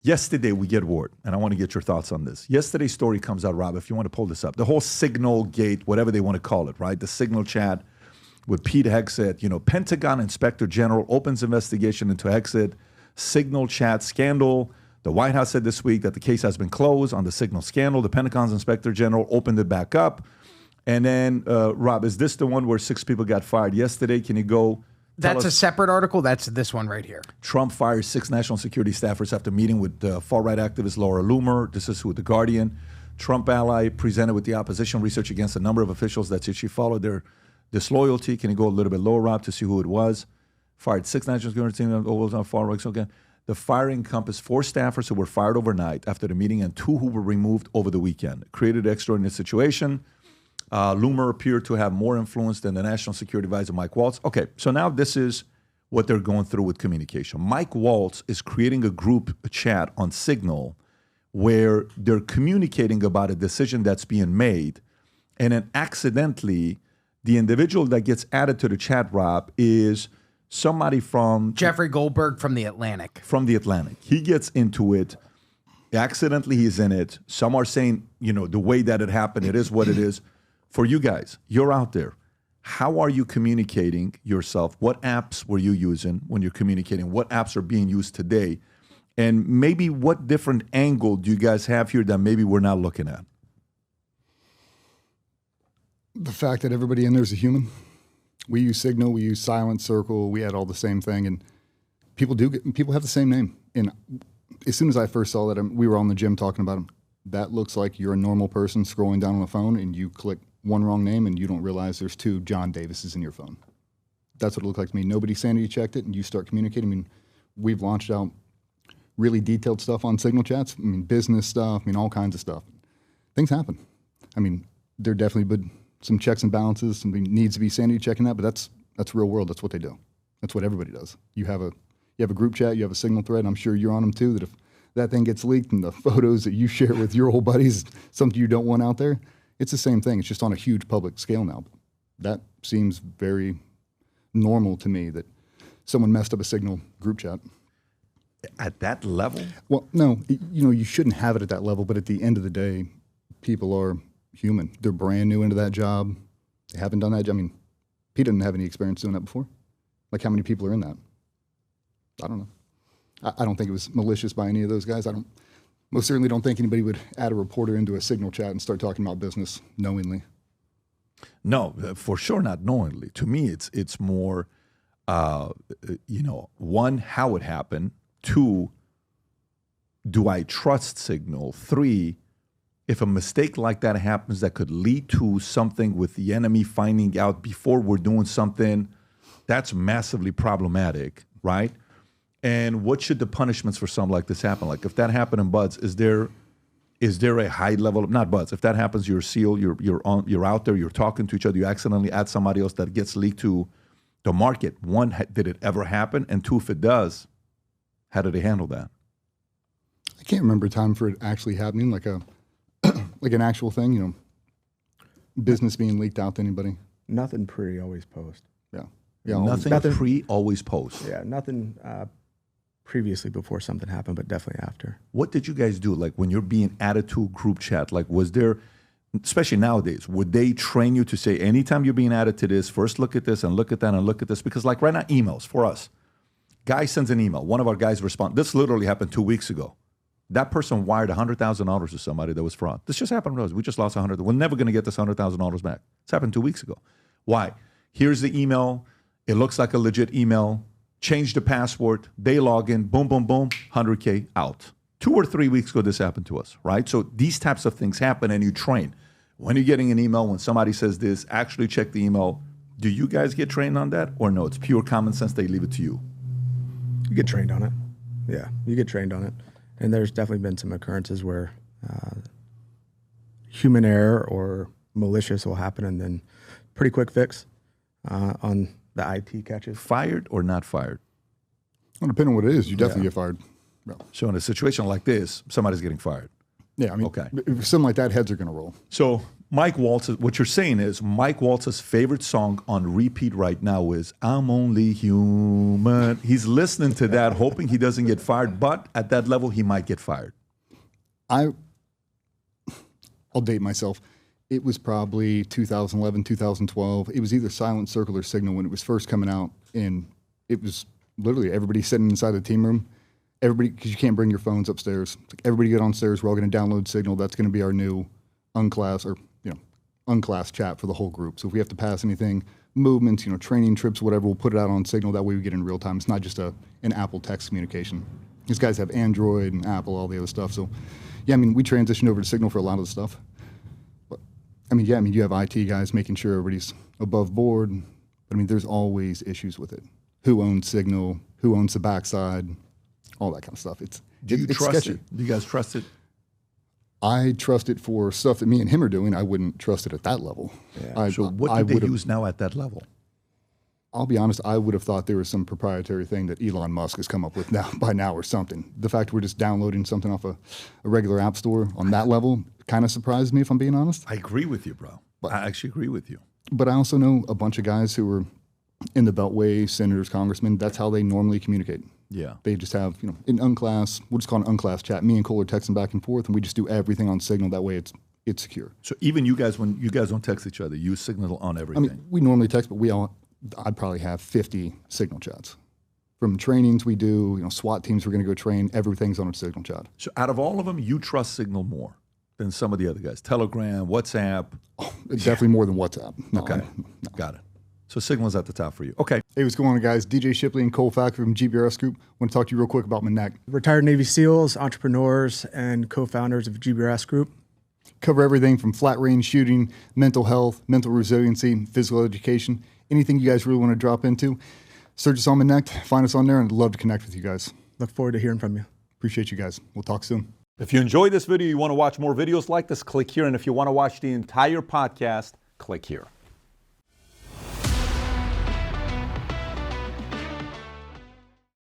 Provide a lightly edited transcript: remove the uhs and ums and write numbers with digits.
Yesterday, we get word, and I want to get your thoughts on this. Yesterday's story comes out, Rob, if you want to pull this up. The whole SignalGate, whatever they want to call it, right? The Signal chat with Pete Hegseth. Pentagon Inspector General opens investigation into Hegseth Signal chat scandal. The White House said this week that the case has been closed on the Signal scandal. The Pentagon's Inspector General opened it back up. And then, Rob, is this the one where 6 people got fired yesterday? Can you go... That's a separate article. That's this one right here. Trump fires 6 national security staffers after meeting with far-right activist Laura Loomer. This is with The Guardian. Trump ally presented with the opposition research against a number of officials that said she followed their disloyalty. Can you go a little bit lower, Rob, to see who it was? Fired 6 national security team on far-right. Okay. The firing encompassed 4 staffers who were fired overnight after the meeting and 2 who were removed over the weekend. It created an extraordinary situation. Loomer appeared to have more influence than the National Security Advisor, Mike Waltz. Okay, so now this is what they're going through with communication. Mike Waltz is creating a group chat on Signal where they're communicating about a decision that's being made, and then accidentally, the individual that gets added to the chat, Rob, is somebody from... Jeffrey Goldberg from The Atlantic. From The Atlantic. He gets into it. Accidentally, he's in it. Some are saying, the way that it happened, it is what it is. For you guys, you're out there. How are you communicating yourself? What apps were you using when you're communicating? What apps are being used today? And maybe what different angle do you guys have here that maybe we're not looking at? The fact that everybody in there is a human. We use Signal, we use Silent Circle, we had all the same thing, and people have the same name. And as soon as I first saw that, we were on the gym talking about them. That looks like you're a normal person scrolling down on a phone and you click one wrong name and you don't realize there's 2 John Davises in your phone. That's what it looked like to me. Nobody sanity checked it, and you start communicating. I mean, we've launched out really detailed stuff on Signal chats. I mean, business stuff. I mean, all kinds of stuff. Things happen. I mean, there definitely been some checks and balances. Something needs to be sanity checking that, but that's real world. That's what they do. That's what everybody does. You have a group chat. You have a Signal thread. I'm sure you're on them too. That if that thing gets leaked and the photos that you share with your old buddies, something you don't want out there, it's the same thing. It's just on a huge public scale now. That seems very normal to me that someone messed up a Signal group chat. At that level? Well, no, you shouldn't have it at that level, but at the end of the day, people are human. They're brand new into that job. They haven't done that job. I mean, Pete didn't have any experience doing that before. Like, how many people are in that? I don't know. I don't think it was malicious by any of those guys. Most certainly don't think anybody would add a reporter into a Signal chat and start talking about business knowingly. No, for sure not knowingly. To me, it's more, one, how it happened. 2, do I trust Signal? 3, if a mistake like that happens that could lead to something with the enemy finding out before we're doing something, that's massively problematic, right? And what should the punishments for something like this happen? Like if that happened in Buds, is there a high level of, not Buds, if that happens, you're a SEAL, you're out there, you're talking to each other, you accidentally add somebody else that gets leaked to the market. 1, did it ever happen? And 2, if it does, how do they handle that? I can't remember a time for it actually happening, like an actual thing, business being leaked out to anybody. Nothing pre, always post. Yeah. Nothing pre, always post. Yeah, nothing previously before something happened, but definitely after. What did you guys do? Like when you're being added to a group chat, like was there, especially nowadays, would they train you to say, anytime you're being added to this, first look at this and look at that and look at this? Because like right now, emails for us. Guy sends an email. One of our guys responds. This literally happened 2 weeks ago. That person wired $100,000 to somebody that was fraud. This just happened to us. We just lost $100,000. We're never going to get this $100,000 back. It's happened 2 weeks ago. Why? Here's the email. It looks like a legit email. Change the password. They log in. Boom, boom, boom. 100K out. 2 or 3 weeks ago, this happened to us, right? So these types of things happen, and you train. When you're getting an email, when somebody says this, actually check the email. Do you guys get trained on that, or no? It's pure common sense. They leave it to you. You get trained on it. Yeah, you get trained on it. And there's definitely been some occurrences where human error or malicious will happen, and then pretty quick fix on the IT catches. Fired or not fired? Well, depending on what it is, you definitely get fired. Yeah. So in a situation like this, somebody's getting fired. Yeah, I mean, okay. If something like that, heads are going to roll. So Mike Waltz, what you're saying is Mike Waltz's favorite song on repeat right now is I'm Only Human. He's listening to that, hoping he doesn't get fired, but at that level, he might get fired. I'll date myself. It was probably 2011, 2012. It was either Silent Circle or Signal when it was first coming out. And it was literally everybody sitting inside the team room. Everybody, because you can't bring your phones upstairs. It's like, everybody get downstairs. We're all going to download Signal. That's going to be our new unclass chat for the whole group. So if we have to pass anything, movements, training trips, whatever, we'll put it out on Signal. That way we get in real time. It's not just an Apple text communication. These guys have Android and Apple, all the other stuff. So, yeah, we transitioned over to Signal for a lot of the stuff. But, you have IT guys making sure everybody's above board. But, there's always issues with it. Who owns Signal? Who owns the backside? All that kind of stuff. Do you trust sketchy. it? Do you guys trust it? I trust it for stuff that me and him are doing. I wouldn't trust it at that level. Yeah. So what do they use now at that level? I'll be honest, I would have thought there was some proprietary thing that Elon Musk has come up with by now or something. The fact we're just downloading something off a regular app store on that level kind of surprised me, if I'm being honest. I agree with you, bro. I actually agree with you. But I also know a bunch of guys who are in the Beltway, senators, congressmen. That's how they normally communicate. Yeah. They just have, in unclass, we'll just call it an unclass chat. Me and Cole are texting back and forth, and we just do everything on Signal. That way it's secure. So even you guys, when you guys don't text each other, you Signal on everything. We normally text, but I'd probably have 50 Signal chats. From trainings we do, SWAT teams we're going to go train, everything's on a Signal chat. So out of all of them, you trust Signal more than some of the other guys? Telegram, WhatsApp? Oh, definitely more than WhatsApp. No, okay, no. Got it. So Signal's at the top for you. Okay. Hey, what's going on, guys? DJ Shipley and Cole Fackler from GBRS Group. I want to talk to you real quick about my neck. Retired Navy SEALs, entrepreneurs, and co-founders of GBRS Group. Cover everything from flat range shooting, mental health, mental resiliency, physical education, anything you guys really want to drop into. Search us on Connect, find us on there, and I'd love to connect with you guys. Look forward to hearing from you. Appreciate you guys. We'll talk soon. If you enjoyed this video, you want to watch more videos like this, click here. And if you want to watch the entire podcast, click here.